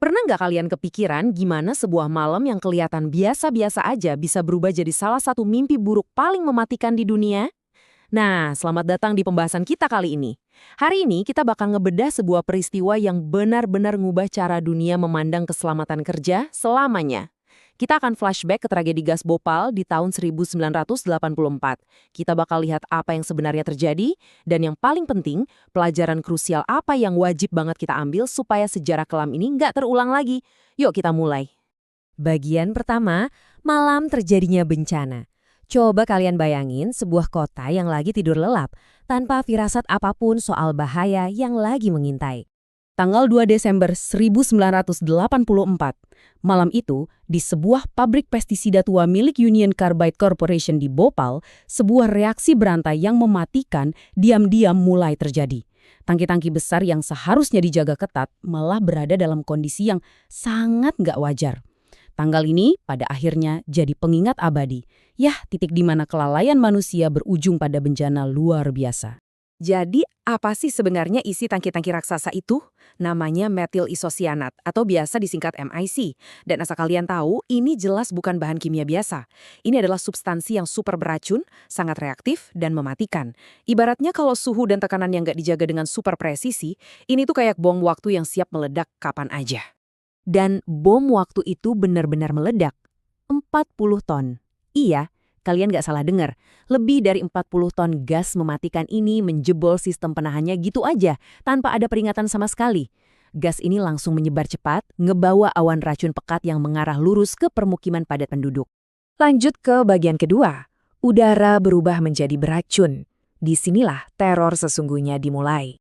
Pernah nggak kalian kepikiran gimana sebuah malam yang kelihatan biasa-biasa aja bisa berubah jadi salah satu mimpi buruk paling mematikan di dunia? Nah, selamat datang di pembahasan kita kali ini. Hari ini kita bakal ngebedah sebuah peristiwa yang benar-benar ngubah cara dunia memandang keselamatan kerja selamanya. Kita akan flashback ke tragedi gas Bhopal di tahun 1984. Kita bakal lihat apa yang sebenarnya terjadi, dan yang paling penting, pelajaran krusial apa yang wajib banget kita ambil supaya sejarah kelam ini nggak terulang lagi. Yuk kita mulai. Bagian pertama, malam terjadinya bencana. Coba kalian bayangin sebuah kota yang lagi tidur lelap, tanpa firasat apapun soal bahaya yang lagi mengintai. Tanggal 2 Desember 1984, malam itu, di sebuah pabrik pestisida tua milik Union Carbide Corporation di Bhopal, sebuah reaksi berantai yang mematikan diam-diam mulai terjadi. Tangki-tangki besar yang seharusnya dijaga ketat malah berada dalam kondisi yang sangat nggak wajar. Tanggal ini pada akhirnya jadi pengingat abadi. Yah, titik di mana kelalaian manusia berujung pada bencana luar biasa. Jadi, apa sih sebenarnya isi tangki-tangki raksasa itu? Namanya metil isosianat atau biasa disingkat MIC. Dan asal kalian tahu, ini jelas bukan bahan kimia biasa. Ini adalah substansi yang super beracun, sangat reaktif, dan mematikan. Ibaratnya kalau suhu dan tekanan yang nggak dijaga dengan super presisi, ini tuh kayak bom waktu yang siap meledak kapan aja. Dan bom waktu itu benar-benar meledak. 40 ton. Iya. Kalian nggak salah dengar, lebih dari 40 ton gas mematikan ini menjebol sistem penahannya gitu aja, tanpa ada peringatan sama sekali. Gas ini langsung menyebar cepat, ngebawa awan racun pekat yang mengarah lurus ke permukiman padat penduduk. Lanjut ke bagian kedua, udara berubah menjadi beracun. Disinilah teror sesungguhnya dimulai.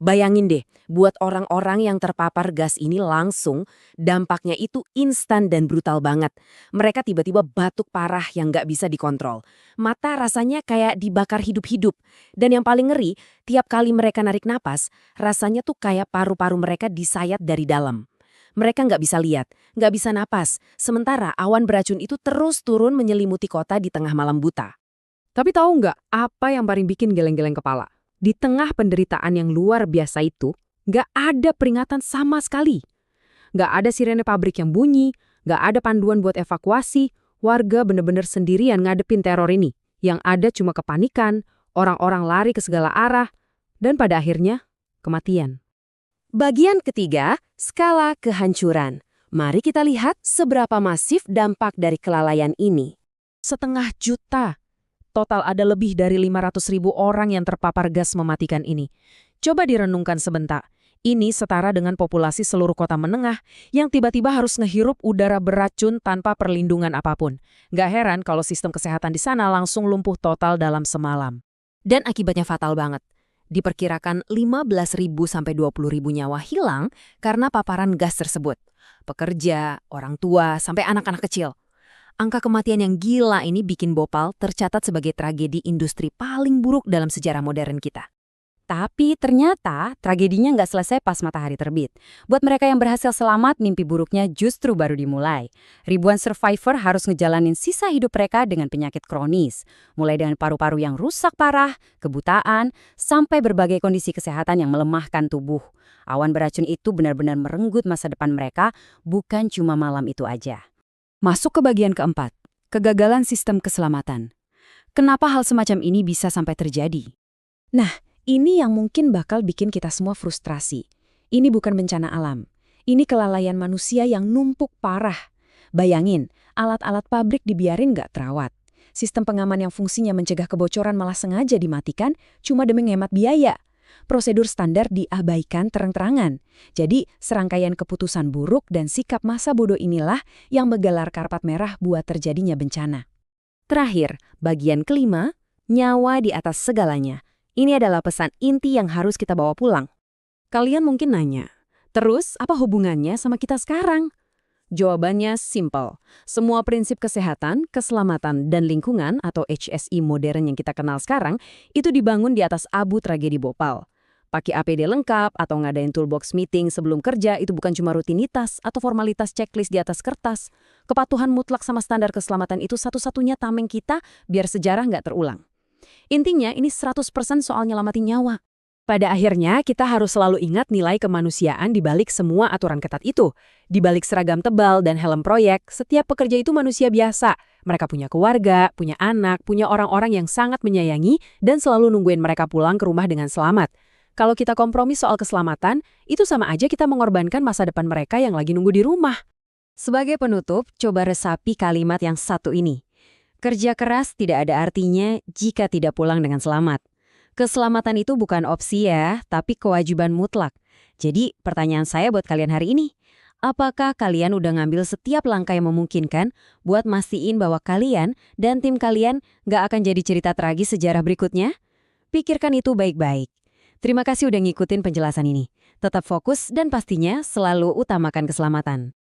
Bayangin deh, buat orang-orang yang terpapar gas ini langsung, dampaknya itu instan dan brutal banget. Mereka tiba-tiba batuk parah yang nggak bisa dikontrol. Mata rasanya kayak dibakar hidup-hidup. Dan yang paling ngeri, tiap kali mereka narik napas, rasanya tuh kayak paru-paru mereka disayat dari dalam. Mereka nggak bisa lihat, nggak bisa napas, sementara awan beracun itu terus turun menyelimuti kota di tengah malam buta. Tapi tahu nggak apa yang paling bikin geleng-geleng kepala? Di tengah penderitaan yang luar biasa itu, nggak ada peringatan sama sekali. Nggak ada sirene pabrik yang bunyi, nggak ada panduan buat evakuasi, warga bener-bener sendirian ngadepin teror ini. Yang ada cuma kepanikan, orang-orang lari ke segala arah, dan pada akhirnya, kematian. Bagian ketiga, skala kehancuran. Mari kita lihat seberapa masif dampak dari kelalaian ini. 1,5 juta. Total ada lebih dari 500.000 orang yang terpapar gas mematikan ini. Coba direnungkan sebentar. Ini setara dengan populasi seluruh kota menengah yang tiba-tiba harus ngehirup udara beracun tanpa perlindungan apapun. Nggak heran kalau sistem kesehatan di sana langsung lumpuh total dalam semalam. Dan akibatnya fatal banget. Diperkirakan 15.000 sampai 20.000 nyawa hilang karena paparan gas tersebut. Pekerja, orang tua, sampai anak-anak kecil. Angka kematian yang gila ini bikin Bhopal tercatat sebagai tragedi industri paling buruk dalam sejarah modern kita. Tapi ternyata tragedinya nggak selesai pas matahari terbit. Buat mereka yang berhasil selamat, mimpi buruknya justru baru dimulai. Ribuan survivor harus ngejalanin sisa hidup mereka dengan penyakit kronis. Mulai dengan paru-paru yang rusak parah, kebutaan, sampai berbagai kondisi kesehatan yang melemahkan tubuh. Awan beracun itu benar-benar merenggut masa depan mereka, bukan cuma malam itu aja. Masuk ke bagian keempat, kegagalan sistem keselamatan. Kenapa hal semacam ini bisa sampai terjadi? Nah, ini yang mungkin bakal bikin kita semua frustrasi. Ini bukan bencana alam. Ini kelalaian manusia yang numpuk parah. Bayangin, alat-alat pabrik dibiarin nggak terawat. Sistem pengaman yang fungsinya mencegah kebocoran malah sengaja dimatikan cuma demi ngehemat biaya. Prosedur standar diabaikan terang-terangan. Jadi, serangkaian keputusan buruk dan sikap masa bodoh inilah yang menggelar karpet merah buat terjadinya bencana. Terakhir, bagian kelima, nyawa di atas segalanya. Ini adalah pesan inti yang harus kita bawa pulang. Kalian mungkin nanya, terus apa hubungannya sama kita sekarang? Jawabannya simpel. Semua prinsip kesehatan, keselamatan, dan lingkungan atau HSE modern yang kita kenal sekarang itu dibangun di atas abu tragedi Bhopal. Pakai APD lengkap atau ngadain toolbox meeting sebelum kerja itu bukan cuma rutinitas atau formalitas checklist di atas kertas. Kepatuhan mutlak sama standar keselamatan itu satu-satunya tameng kita biar sejarah nggak terulang. Intinya ini 100% soal nyelamatin nyawa. Pada akhirnya, kita harus selalu ingat nilai kemanusiaan di balik semua aturan ketat itu. Di balik seragam tebal dan helm proyek, setiap pekerja itu manusia biasa. Mereka punya keluarga, punya anak, punya orang-orang yang sangat menyayangi, dan selalu nungguin mereka pulang ke rumah dengan selamat. Kalau kita kompromi soal keselamatan, itu sama aja kita mengorbankan masa depan mereka yang lagi nunggu di rumah. Sebagai penutup, coba resapi kalimat yang satu ini. Kerja keras tidak ada artinya jika tidak pulang dengan selamat. Keselamatan itu bukan opsi ya, tapi kewajiban mutlak. Jadi, pertanyaan saya buat kalian hari ini. Apakah kalian udah ngambil setiap langkah yang memungkinkan buat mastiin bahwa kalian dan tim kalian nggak akan jadi cerita tragis sejarah berikutnya? Pikirkan itu baik-baik. Terima kasih udah ngikutin penjelasan ini. Tetap fokus dan pastinya selalu utamakan keselamatan.